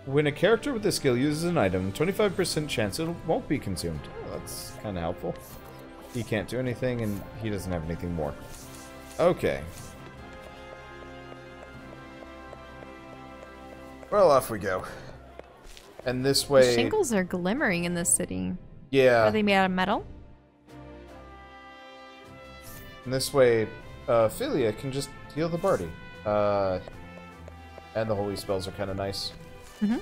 When a character with this skill uses an item, 25% chance it won't be consumed. Oh, that's kind of helpful. He can't do anything, and he doesn't have anything more. Okay. Well, off we go. And this way... The shingles are glimmering in this city. Yeah. Are they made out of metal? And this way, Philia can just heal the party. And the holy spells are kind of nice. Mm-hmm.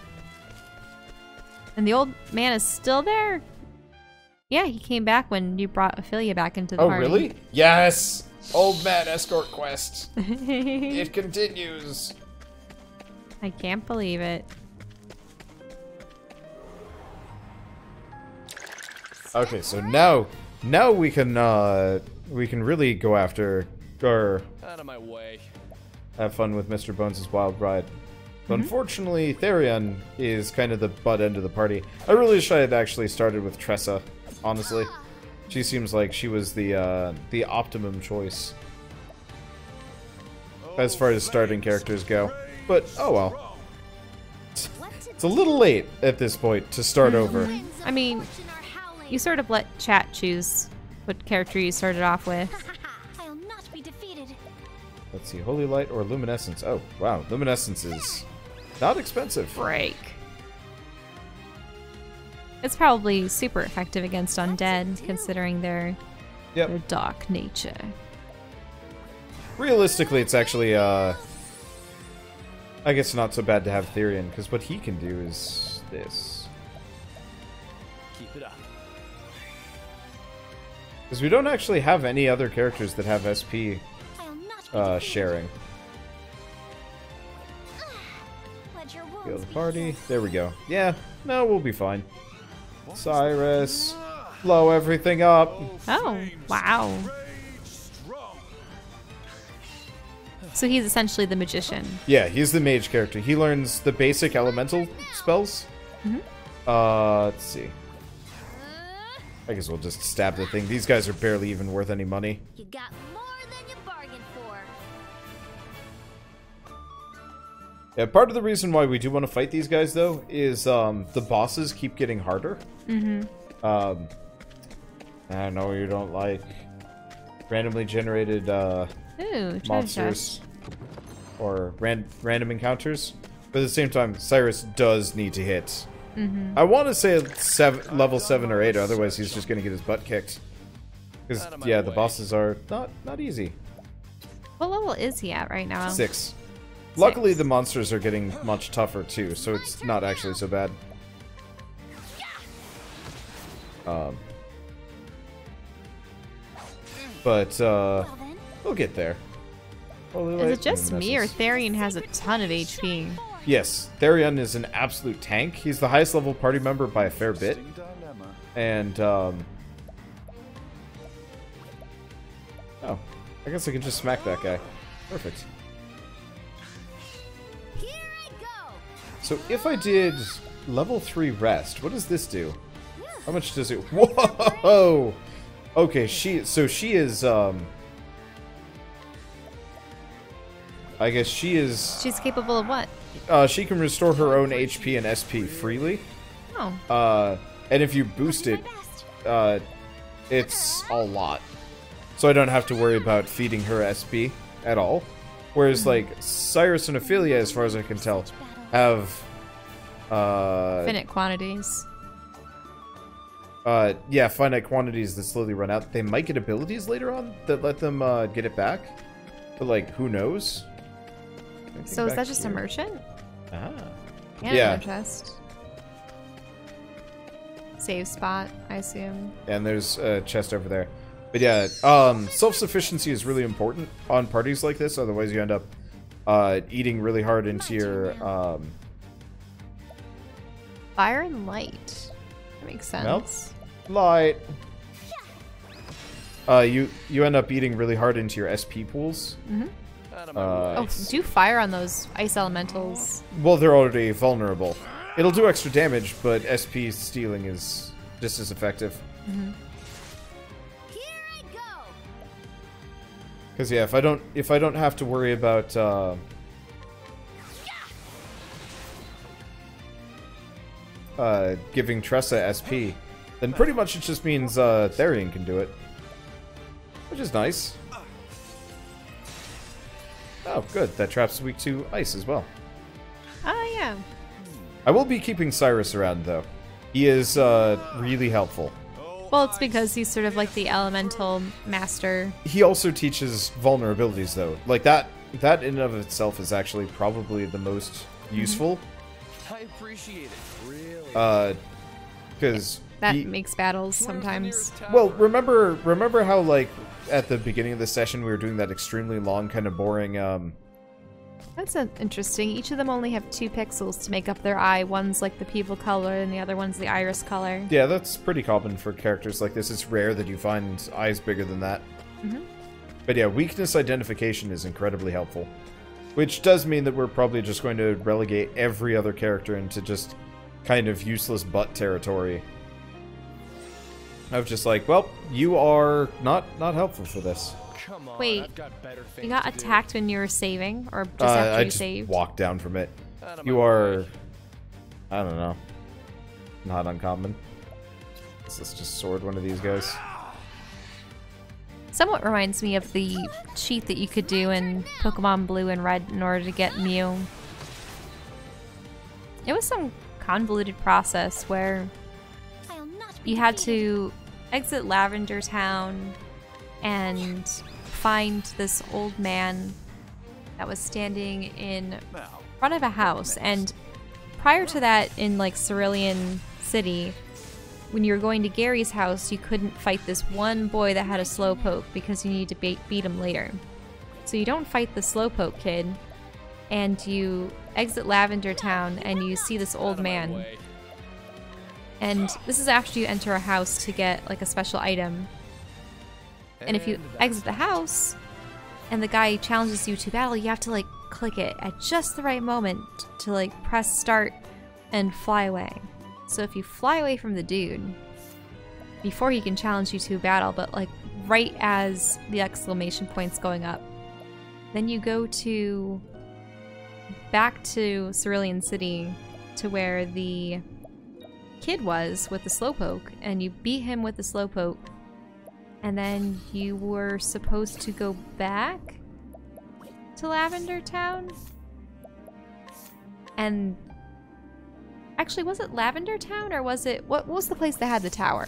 And the old man is still there? Yeah, he came back when you brought Ophelia back into the party. Oh, really? Yes! Old man escort quest. It continues. I can't believe it. Okay, so now we can really go after or Out of my way. have fun with Mr. Bones' wild ride. But unfortunately, Therion is kind of the butt end of the party. I really wish I had actually started with Tressa, honestly. She seems like she was the optimum choice as far as starting characters go. But, oh well. It's a little late at this point to start over. I mean, you sort of let chat choose what character you started off with. I'll not be defeated. Let's see, Holy Light or Luminescence. Oh, wow, Luminescence is not expensive. Break. It's probably super effective against undead, considering their dark nature. Realistically, it's actually, I guess not so bad to have Therion, because what he can do is this. Keep it up. Because we don't actually have any other characters that have SP sharing. Heal the party. There we go. Yeah, no, we'll be fine. Cyrus, blow everything up. Oh, wow. So he's essentially the magician. Yeah, he's the mage character. He learns the basic elemental spells. Let's see. I guess we'll just stab the thing. These guys are barely even worth any money. You got more than you bargained for. Yeah, part of the reason why we do want to fight these guys, though, is the bosses keep getting harder. I know you don't like randomly generated Ooh, monsters or random encounters. But at the same time, Cyrus does need to hit. I want to say level 7 or 8, otherwise he's just going to get his butt kicked. Because, yeah, the bosses are not easy. What level is he at right now? 6. Luckily, the monsters are getting much tougher, too, so it's not actually so bad. But, we'll get there. Is it just me, or Therion has a ton of HP? Yes, Therion is an absolute tank. He's the highest level party member by a fair bit. And, oh. I guess I can just smack that guy. Perfect. So if I did level 3 rest, what does this do? How much does it... Whoa! Okay, she is, I guess she is... She's capable of what? She can restore her own HP and SP freely. Oh. And if you boost it, it's a lot. So I don't have to worry about feeding her SP at all. Whereas, like, Cyrus and Ophelia, as far as I can tell, have... Finite quantities. Yeah, finite quantities that slowly run out. They might get abilities later on that let them get it back. But, like, who knows? So is that just a merchant? Ah. And Yeah. a chest. Save spot, I assume. And there's a chest over there. But yeah, self-sufficiency is really important on parties like this, otherwise you end up eating really hard into your... Fire and light. That makes sense. Melt? Light. You end up eating really hard into your SP pools. Oh, do fire on those ice elementals. Well, they're already vulnerable. It'll do extra damage, but SP stealing is just as effective. Because yeah, if I don't have to worry about giving Tressa SP, then pretty much it just means Therian can do it. Which is nice. Oh, good. That trap's weak to ice as well. Oh, yeah. I will be keeping Cyrus around, though. He is really helpful. Well, it's because he's sort of like the elemental master. He also teaches vulnerabilities, though. Like, that in and of itself is actually probably the most useful. I appreciate it. Really. Because... That makes battles sometimes. Well, remember how, like, at the beginning of the session we were doing that extremely long, kind of boring, That's interesting. Each of them only have 2 pixels to make up their eye. One's like the pupil color and the other one's the iris color. Yeah, that's pretty common for characters like this. It's rare that you find eyes bigger than that. But yeah, weakness identification is incredibly helpful. Which does mean that we're probably just going to relegate every other character into just kind of useless butt territory. Of just like, well, you are not helpful for this. Come on, Wait, I've got better things you got to do. attacked when you were saving? Or just after I you just saved? walked down from it. Out of You my are... way. I don't know. Not uncommon. Let's just sword one of these guys. Somewhat reminds me of the cheat that you could do in Pokemon Blue and Red in order to get Mew. It was some convoluted process where I'll not be you had defeated. to exit Lavender Town and find this old man that was standing in front of a house. And prior to that, in like Cerulean City, when you were going to Gary's house, you couldn't fight this one boy that had a slowpoke because you needed to beat him later. So you don't fight the slowpoke kid, and you exit Lavender Town and you see this old man. Way. And this is after you enter a house to get like a special item. And if you exit the house and the guy challenges you to battle, you have to like click it at just the right moment to like press start and fly away. So if you fly away from the dude before he can challenge you to a battle, but like right as the exclamation point's going up, then you go to back to Cerulean City to where the kid was with the slowpoke, and you beat him with the slowpoke, and then you were supposed to go back to Lavender Town. And actually, was it Lavender Town, or was it what was the place that had the tower,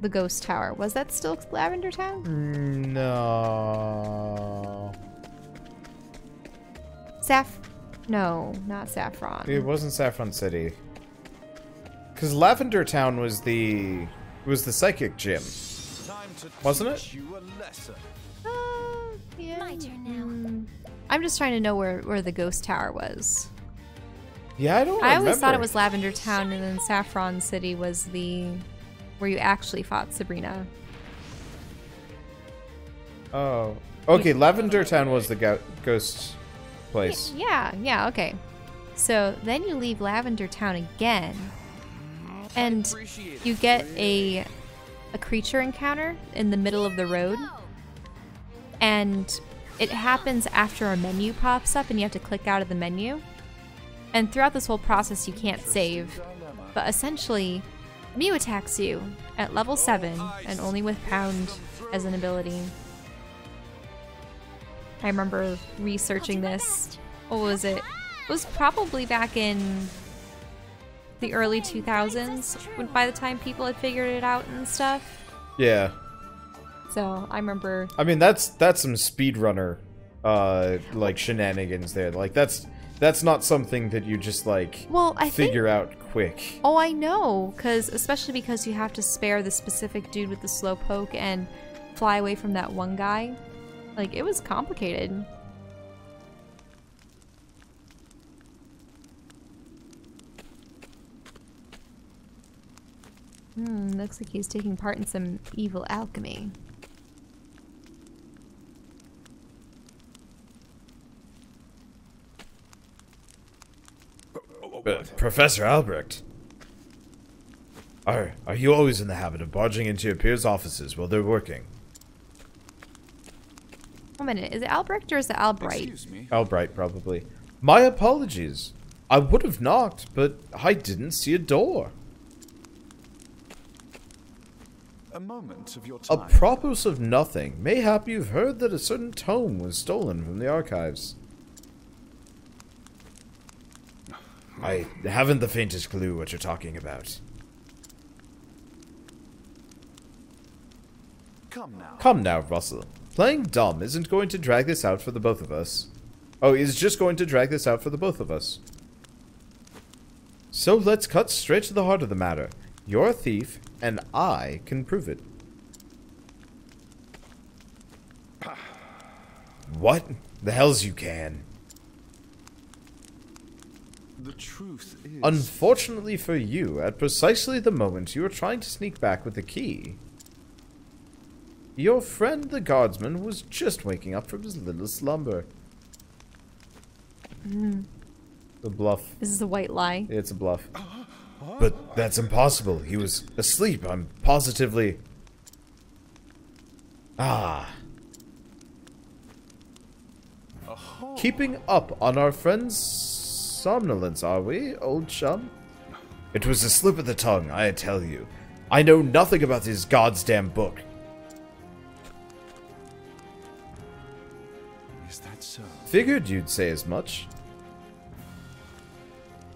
the ghost tower? Was that still Lavender Town? No. No, not Saffron. It wasn't Saffron City. Because Lavender Town was the psychic gym, wasn't it? Yeah. My turn now. I'm just trying to know where the ghost tower was. Yeah, I don't remember. I always thought it was Lavender Town, and then Saffron City was where you actually fought Sabrina. Oh. Okay, Lavender Town was the ghost place. Yeah, okay. So then you leave Lavender Town again, and you get a creature encounter in the middle of the road, and it happens after a menu pops up and you have to click out of the menu. And throughout this whole process you can't save, but essentially Mew attacks you at level 7 and only with Pound as an ability. I remember researching this. What was it? It was probably back in the early 2000s, by the time people had figured it out and stuff. Yeah. So I remember. I mean, that's some speedrunner, like shenanigans there. Like that's not something that you just like figure out quick. Oh, I know, especially because you have to spare the specific dude with the slowpoke and fly away from that one guy. Like, it was complicated. Looks like he's taking part in some evil alchemy. Professor Albrecht, are you always in the habit of barging into your peers' offices while they're working? One minute, is it Albrecht or is it Albright? Excuse me. Albright, probably. My apologies. I would have knocked, but I didn't see a door. A moment of your time. Apropos of nothing, mayhap you've heard that a certain tome was stolen from the archives. I haven't the faintest clue what you're talking about. Come now, Russell. Playing dumb isn't going to drag this out for the both of us. Oh, is just going to drag this out for the both of us. So let's cut straight to the heart of the matter. You're a thief, and I can prove it. What? The hell's you can? The truth is... Unfortunately for you, at precisely the moment you were trying to sneak back with the key, your friend the guardsman was just waking up from his little slumber. The bluff. This is a white lie. It's a bluff. But that's impossible. He was asleep. I'm positively... Ah. Keeping up on our friend's somnolence, are we, old chum? It was a slip of the tongue, I tell you. I know nothing about this goddamn book. Is that so? Figured you'd say as much.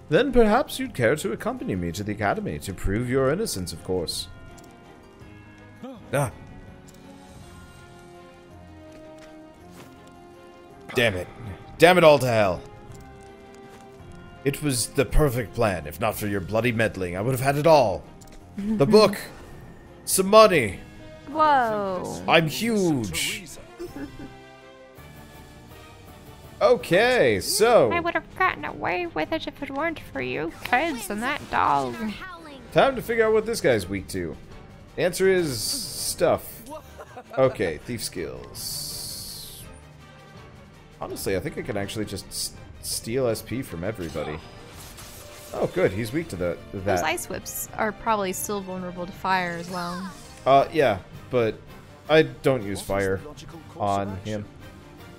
Then perhaps you'd care to accompany me to the academy to prove your innocence, of course. Ah. Damn it. Damn it all to hell. It was the perfect plan. If not for your bloody meddling, I would have had it all. The book. Some money. Whoa. I'm huge. Okay, so... I would have gotten away with it if it weren't for you kids and that dog. Time to figure out what this guy's weak to. The answer is... stuff. Okay, thief skills. Honestly, I think I can actually just steal SP from everybody. Oh, good. He's weak to that. Those ice whips are probably still vulnerable to fire as well. Yeah, but I don't use fire on him.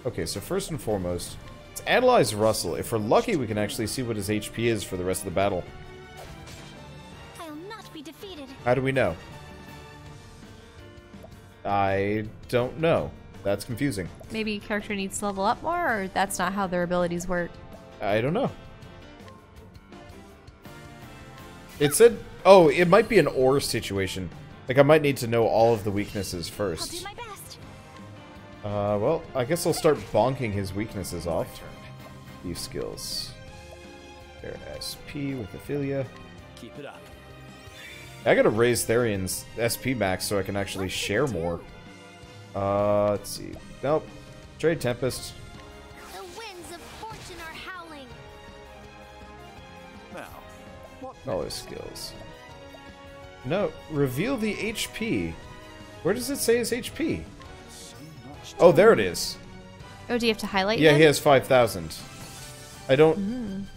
Okay, so first and foremost, let's analyze Russell. If we're lucky, we can actually see what his HP is for the rest of the battle. I'll not be defeated. How do we know? I don't know. That's confusing. Maybe a character needs to level up more, or that's not how their abilities work? I don't know. It said... Oh, it might be an or situation. Like, I might need to know all of the weaknesses I'll first. do my best. Well, I guess I'll start bonking his weaknesses off. Thief skills. Their SP with Ophelia. Keep it up. I gotta raise Therian's SP max so I can actually share more. Let's see. Nope. Trade Tempest. The winds of fortune are howling. Now, what All his skills. No, reveal the HP. Where does it say his HP? Oh, there it is. Oh, do you have to highlight Yeah, them? he has 5,000. I don't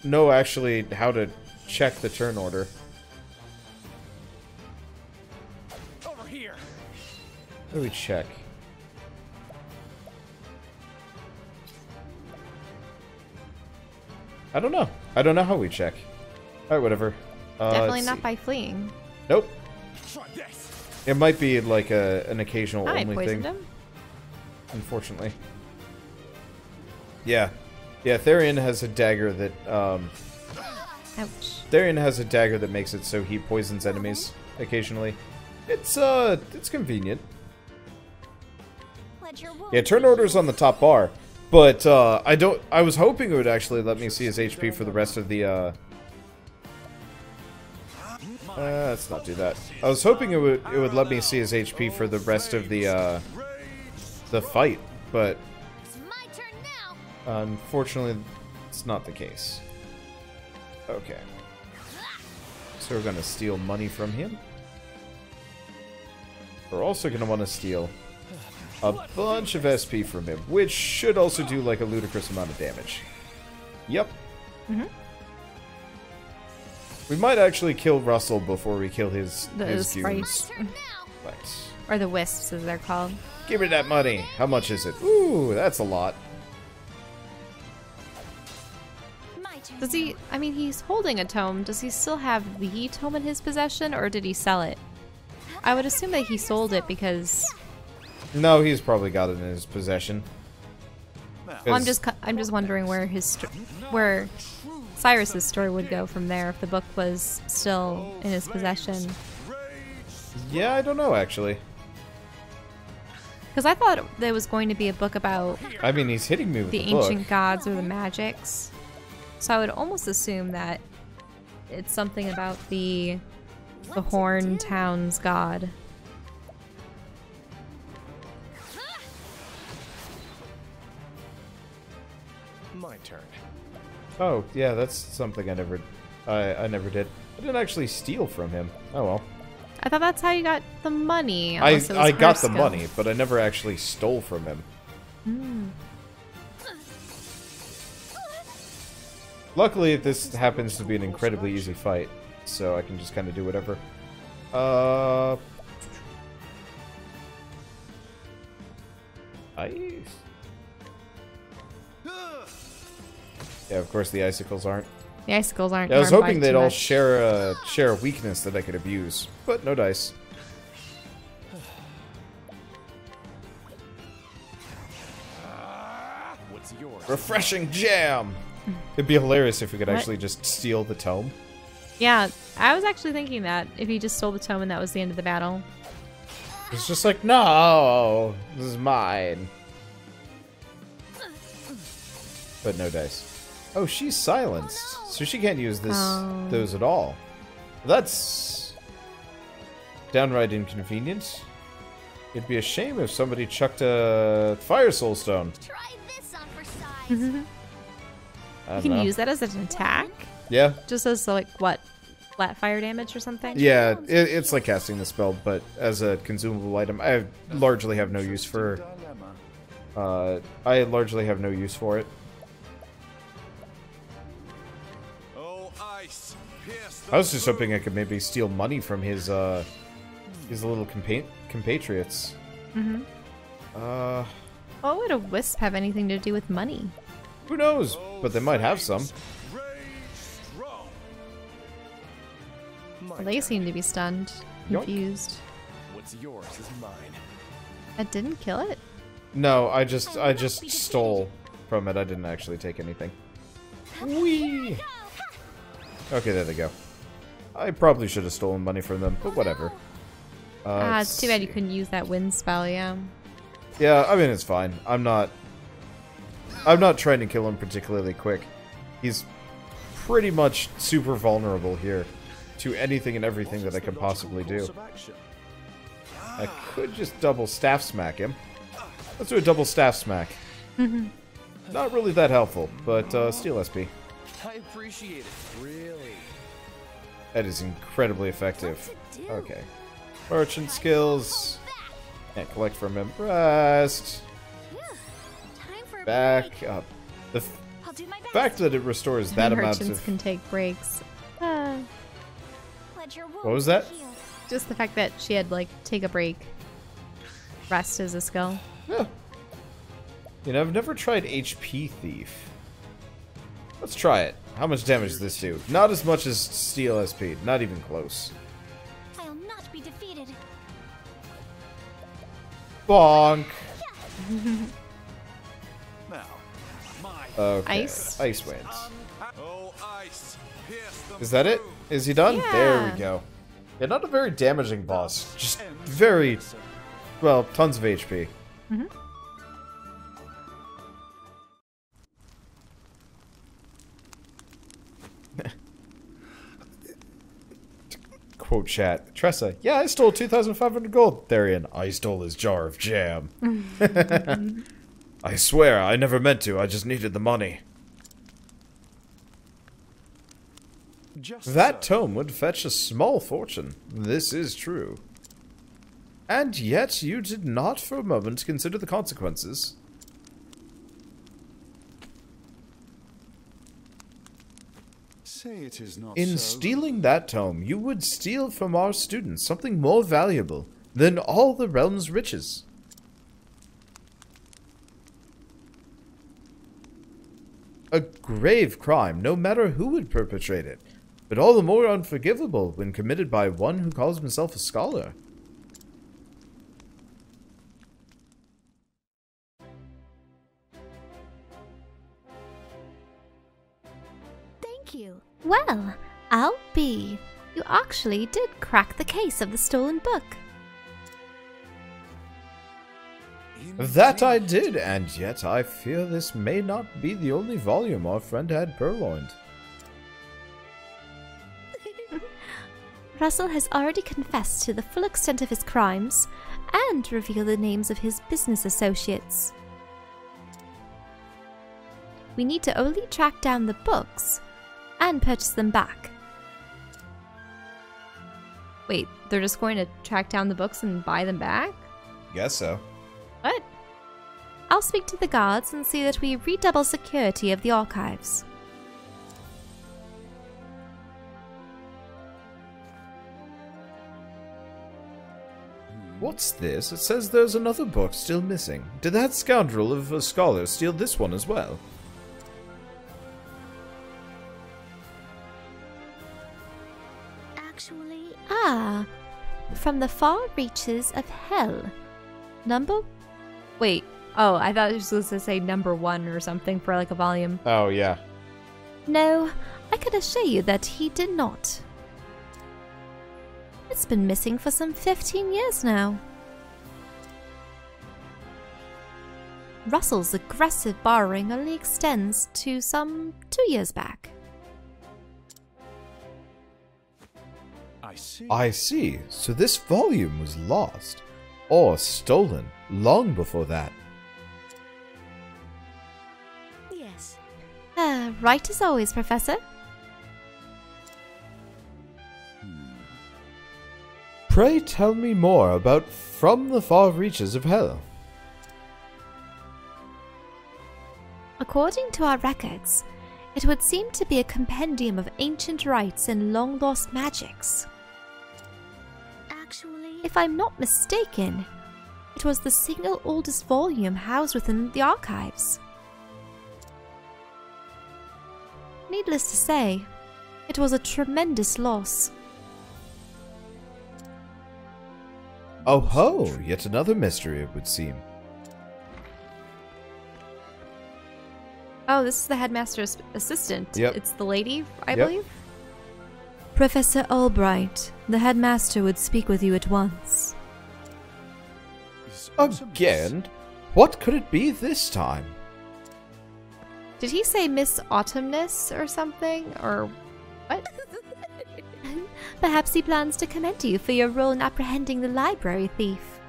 know actually how to check the turn order. Over here. How do we check? I don't know. I don't know how we check. Alright, whatever. Definitely let's not see. by fleeing. Nope. Try this. It might be like an occasional I only poisoned thing. him. Unfortunately. Yeah. Yeah, Therian has a dagger that, Ouch. Therian has a dagger that makes it so he poisons enemies occasionally. It's convenient. Let your Yeah, turn order's on the top bar. But, I was hoping it would actually let me see his HP for the rest of the, let's not do that. I was hoping it would let me see his HP for the rest of the fight, but It's my turn now. unfortunately, it's not the case. Okay. So we're gonna steal money from him. We're also gonna want to steal a bunch of SP from him, which should also do like a ludicrous amount of damage. Yep. We might actually kill Russell before we kill his Those goons. sprites. Turn now. Right. Or the wisps, as they're called. Give me that money. How much is it? Ooh, that's a lot. My Does he... I mean, he's holding a tome. Does he still have the tome in his possession, or did he sell it? I would assume that he sold it because... No, he's probably got it in his possession. Well, I'm just wondering where where Cyrus's story would go from there if the book was still in his possession. Yeah, I don't know, actually. Because I thought there was going to be a book about... I mean, he's hitting me with the the book. ancient gods or the magics. So I would almost assume that it's something about the Horn Town's god. My turn. Oh, yeah, that's something I never did. I didn't actually steal from him. Oh well. I thought that's how you got the money. I unless it was got her the skill. money, but I never actually stole from him. Luckily, this happens to be an incredibly easy fight, so I can just kind of do whatever. Ice. Yeah, of course the icicles aren't. The icicles aren't. Yeah, I was harmed by hoping they'd too all much. share a weakness that I could abuse, but no dice. What's yours? Refreshing jam! It'd be hilarious if we could What? actually just steal the tome. Yeah, I was actually thinking that if he just stole the tome and that was the end of the battle. It's just like, no, this is mine. But no dice. Oh, she's silenced, so she can't use those at all. That's downright inconvenient. It'd be a shame if somebody chucked a fire soul stone. Try this on for size. I You don't can know. use that as an attack? Yeah, Just as, like, what? Flat fire damage or something? yeah. It's like casting the spell, but as a consumable item, I largely have no use for. I largely have no use for it. Oh, ice. Pierce I was just hoping I could maybe steal money from his little compatriots. What would a wisp have anything to do with money? Who knows? But they might have some. Well, they seem to be stunned, Yoink. confused. What's yours is mine. That didn't kill it? No, I just stole from it. I didn't actually take anything. Whee! Okay, there they go. I probably should have stolen money from them, but whatever. It's too bad you couldn't use that wind spell, yeah. Yeah, I mean it's fine. I'm not trying to kill him particularly quick. He's pretty much super vulnerable here to anything and everything that I could possibly do. I could just double staff smack him. Let's do a double staff smack. Not really that helpful, but steal SP. I appreciate it. Really. That is incredibly effective. Okay. Merchant skills. Can't collect from him. Rest. Time for a Back break. up. The I'll do my best. fact that it restores that amount Merchants of... can take breaks. Let your What was that? wounds heal. Just the fact that she had, like, take a break. Rest is a skill. Yeah. You know, I've never tried HP Thief. Let's try it. How much damage does this do? Not as much as Steel SP. Not even close. I'll not be defeated. Bonk! Now, Okay. Ice? Ice wins. oh, ice. Pierce them Is that it? through. Is he done? There Yeah. we go. Yeah, not a very damaging boss. Just very... Well, tons of HP. Quote chat. Tressa, yeah, I stole 2,500 gold. Therian, I stole his jar of jam. I swear, I never meant to. I just needed the money. Just That so. tome would fetch a small fortune. This is true. And yet you did not for a moment consider the consequences. Say it is not In so. stealing that tome, you would steal from our students something more valuable than all the realm's riches. A grave crime, no matter who would perpetrate it, but all the more unforgivable when committed by one who calls himself a scholar. Thank you. Well, I'll be. You actually did crack the case of the stolen book. That I did, and yet I fear this may not be the only volume our friend had purloined. Russell has already confessed to the full extent of his crimes and revealed the names of his business associates. We need to only track down the books and purchase them back. Wait, they're just going to track down the books and buy them back? Guess so. What? I'll speak to the guards and see that we redouble security of the archives. What's this? It says there's another book still missing. Did that scoundrel of a scholar steal this one as well? Actually, Ah, from the far reaches of hell. Wait. Oh, I thought it was supposed to say number 1 or something for like a volume. Oh, yeah. No, I can assure you that he did not. It's been missing for some 15 years now. Russell's aggressive borrowing only extends to some 2 years back. I see. So this volume was lost. Or stolen long before that. yes. Right as always, Professor. Pray tell me more about From the Far Reaches of Hell. According to our records, it would seem to be a compendium of ancient rites and long-lost magics. Actually, If I'm not mistaken, it was the single oldest volume housed within the archives. Needless to say, it was a tremendous loss. Oh ho, yet another mystery it would seem. Oh, this is the headmaster's assistant. Yep. It's the lady, I Yep. believe. Professor Albright, the headmaster would speak with you at once. Again? What could it be this time? Did he say Miss Autumnus or something? Or what? Perhaps he plans to commend you for your role in apprehending the library thief.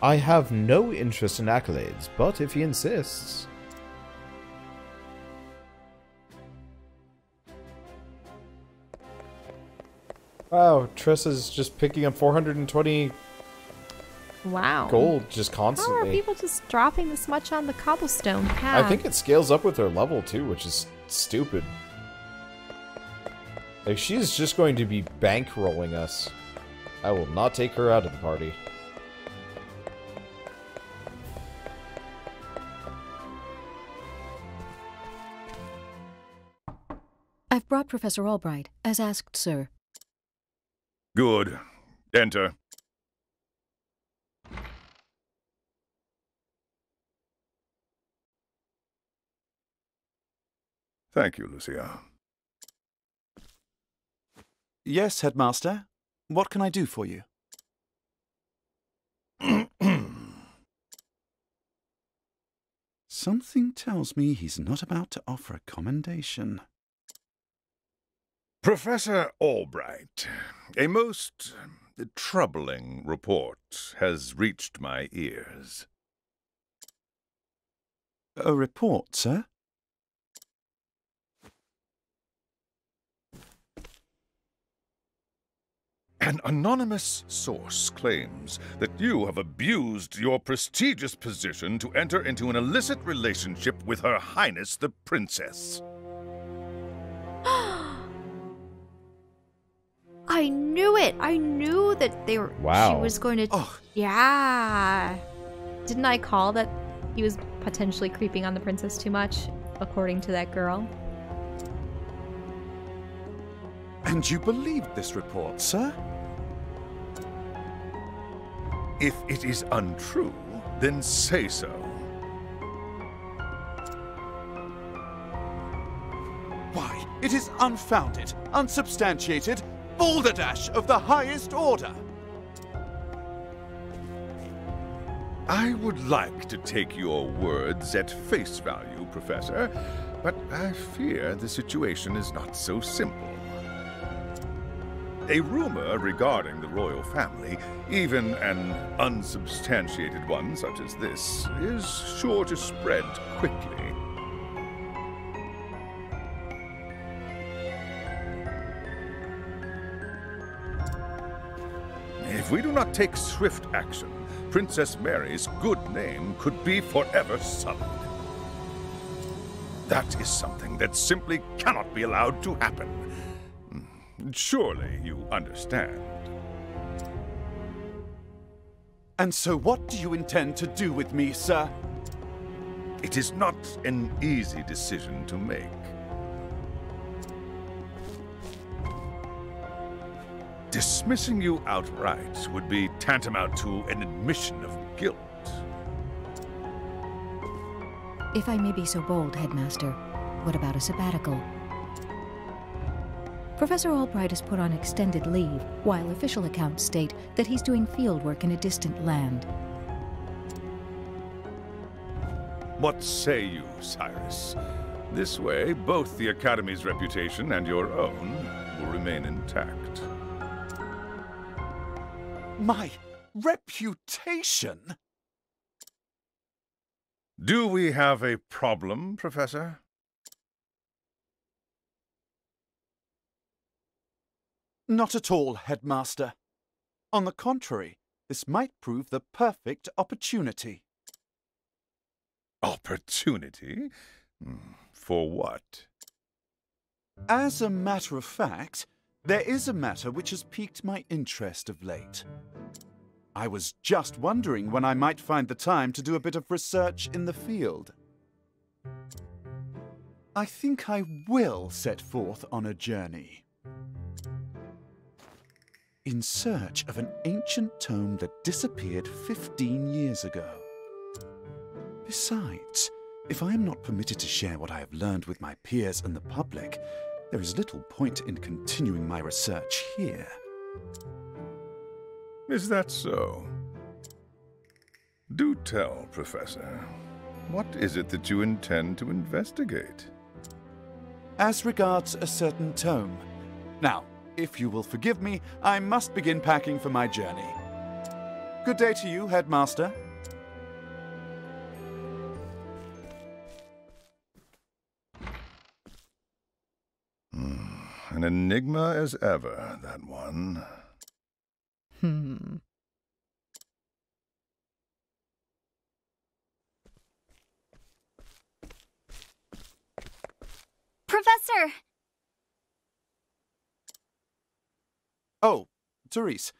I have no interest in accolades, but if he insists... Wow, Tressa's just picking up 420 Wow. gold just How are constantly. people just dropping this much on the cobblestone path? I think it scales up with her level too, which is stupid. Like, she's just going to be bankrolling us. I will not take her out of the party. I've brought Professor Albright, as asked, sir. Good. Enter. Thank you, Lucia. Yes, Headmaster. What can I do for you? Something tells me he's not about to offer a commendation. Professor Albright, a most troubling report has reached my ears. A report, sir? An anonymous source claims that you have abused your prestigious position to enter into an illicit relationship with Her Highness the Princess. I knew it! I knew that they were. Wow. She was going to. Oh. Yeah. Didn't I call that he was potentially creeping on the princess too much, according to that girl. And you believed this report, sir? If it is untrue, then say so. Why, it is unfounded, unsubstantiated, balderdash of the highest order. I would like to take your words at face value, Professor, but I fear the situation is not so simple. A rumor regarding the royal family, even an unsubstantiated one such as this, is sure to spread quickly. If we do not take swift action, Princess Mary's good name could be forever sullied. That is something that simply cannot be allowed to happen. Surely you understand. And so what do you intend to do with me, sir? It is not an easy decision to make. Dismissing you outright would be tantamount to an admission of guilt. If I may be so bold, Headmaster, what about a sabbatical? Professor Albright is put on extended leave, while official accounts state that he's doing field work in a distant land. What say you, Cyrus? This way, both the Academy's reputation and your own will remain intact. My reputation? Do we have a problem, Professor? Not at all, Headmaster. On the contrary, this might prove the perfect opportunity. Opportunity? For what? As a matter of fact, there is a matter which has piqued my interest of late. I was just wondering when I might find the time to do a bit of research in the field. I think I will set forth on a journey. In search of an ancient tome that disappeared 15 years ago. Besides, if I am not permitted to share what I have learned with my peers and the public, there is little point in continuing my research here. Is that so? Do tell, Professor. What is it that you intend to investigate? As regards a certain tome. Now, if you will forgive me, I must begin packing for my journey. Good day to you, Headmaster. An enigma as ever, that one. Professor! Oh, Therese,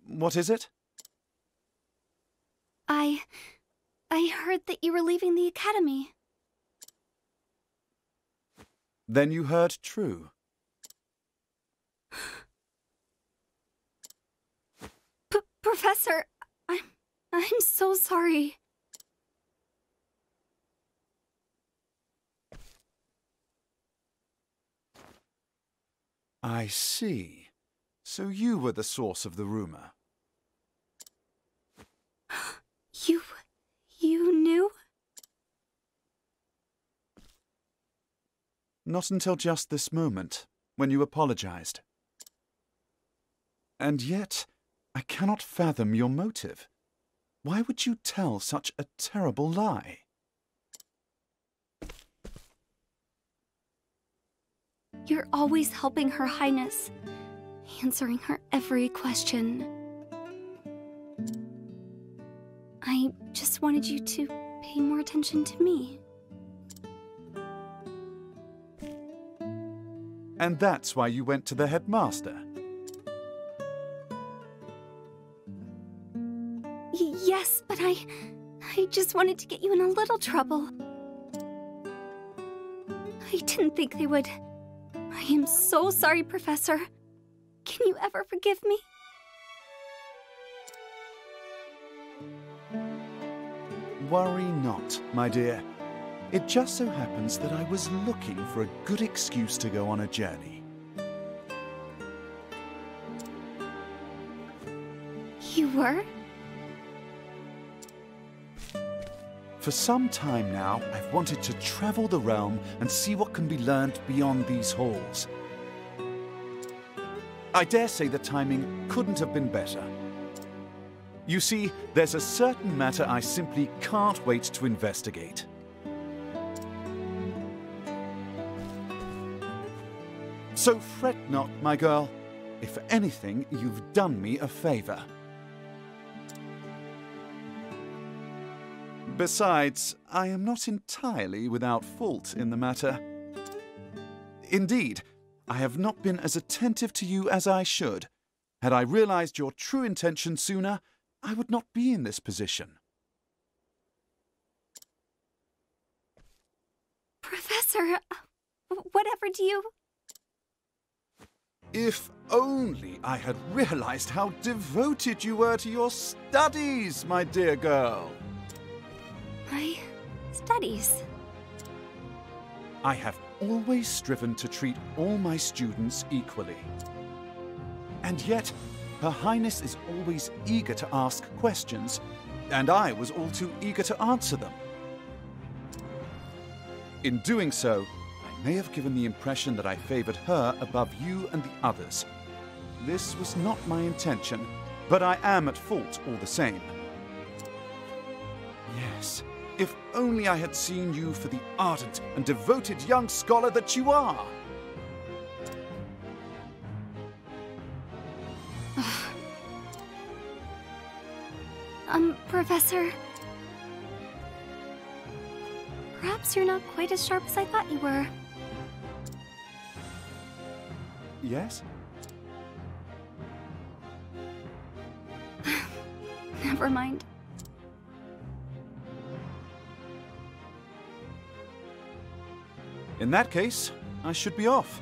what is it? I heard that you were leaving the academy. Then you heard true. Professor, I'm so sorry. I see. So you were the source of the rumor. You knew? Not until just this moment, when you apologized. And yet, I cannot fathom your motive. Why would you tell such a terrible lie? You're always helping Her Highness, answering her every question. I just wanted you to pay more attention to me. And that's why you went to the headmaster. Yes, but I just wanted to get you in a little trouble. I didn't think they would. I am so sorry, Professor. Can you ever forgive me? Worry not, my dear. It just so happens that I was looking for a good excuse to go on a journey. You were? For some time now, I've wanted to travel the realm and see what can be learned beyond these halls. I dare say the timing couldn't have been better. You see, there's a certain matter I simply can't wait to investigate. So fret not, my girl. If anything, you've done me a favor. Besides, I am not entirely without fault in the matter. Indeed, I have not been as attentive to you as I should. Had I realized your true intention sooner, I would not be in this position. Professor, whatever do you... If only I had realized how devoted you were to your studies, my dear girl. My studies. I have always striven to treat all my students equally. And yet, Her Highness is always eager to ask questions, and I was all too eager to answer them. In doing so, I may have given the impression that I favored her above you and the others. This was not my intention, but I am at fault all the same. Yes, if only I had seen you for the ardent and devoted young scholar that you are! Professor... Perhaps you're not quite as sharp as I thought you were. Yes? Never mind. In that case, I should be off.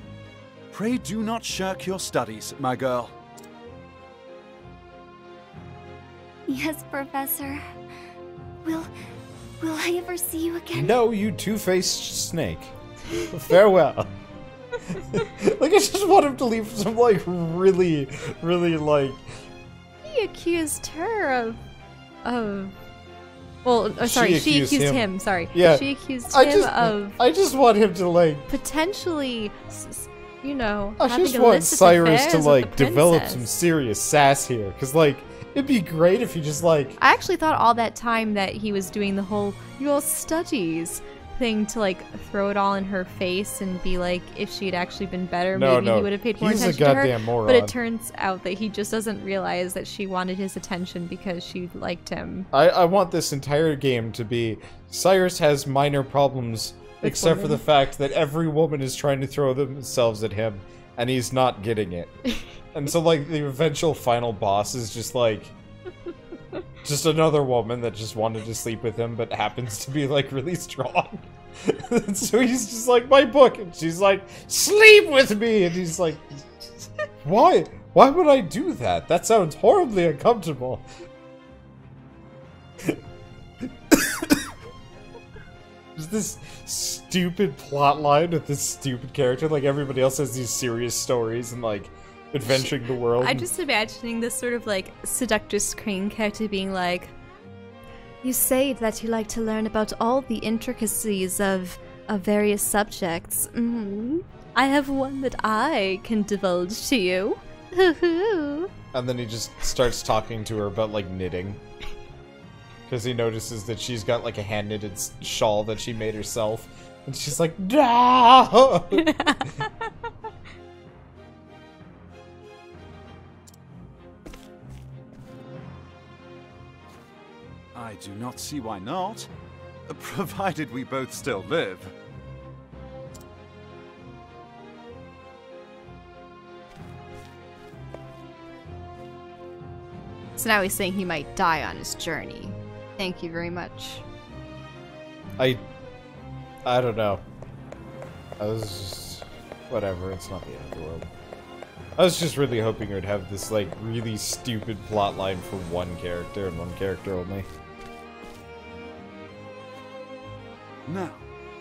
Pray do not shirk your studies, my girl. Yes, Professor. Will I ever see you again? No, you two-faced snake. Farewell. Like, I just want him to leave some, like, really, like... He accused her of... Well, sorry, she accused him. Sorry. Yeah. She accused him of... I just want him to, like... Potentially, you know, I having just want illicit Cyrus to, affairs like, with the develop princess. some serious sass here. Because, like, it'd be great if he just, like... I actually thought all that time that he was doing the whole your studies thing to like throw it all in her face and be like, if she'd actually been better, maybe he would have paid more He's a attention to her. goddamn moron. But it turns out that he just doesn't realize that she wanted his attention because she liked him. I want this entire game to be Cyrus has minor problems With except for women. the fact that every woman is trying to throw themselves at him and he's not getting it. And so like the eventual final boss is just like just another woman that just wanted to sleep with him but happens to be like really strong. And so he's just like, my book, and she's like, sleep with me, and he's like, why would I do that? That sounds horribly uncomfortable. There's this stupid plot line with this stupid character. Like, everybody else has these serious stories and, like, adventuring the world. I'm just imagining this sort of like seductress screen character being like, you say that you like to learn about all the intricacies of various subjects. I have one that I can divulge to you. And then he just starts talking to her about, like, knitting. Because he notices that she's got, like, a hand-knitted shawl that she made herself. And she's like, no! I do not see why not, provided we both still live. So now he's saying he might die on his journey. Thank you very much. I don't know. I was just... Whatever, it's not the end of the world. I was just really hoping it would have this, like, really stupid plot line for one character and one character only. Now,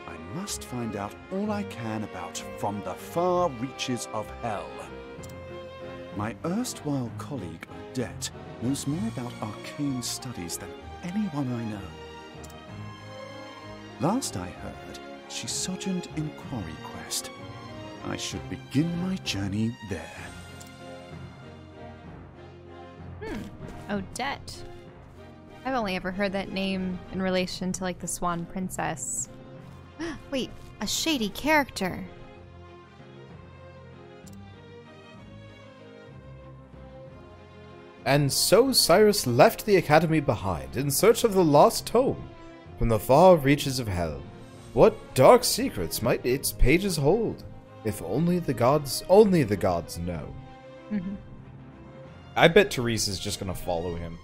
I must find out all I can about From the Far Reaches of Hell. My erstwhile colleague, Odette, knows more about arcane studies than anyone I know. Last I heard, she sojourned in Quarry Quest. I should begin my journey there. Odette. I've only ever heard that name in relation to, like, the Swan Princess. Wait, a shady character. And so Cyrus left the academy behind in search of the lost tome from the far reaches of hell. What dark secrets might its pages hold? If only the gods know. I bet Therese is just gonna follow him.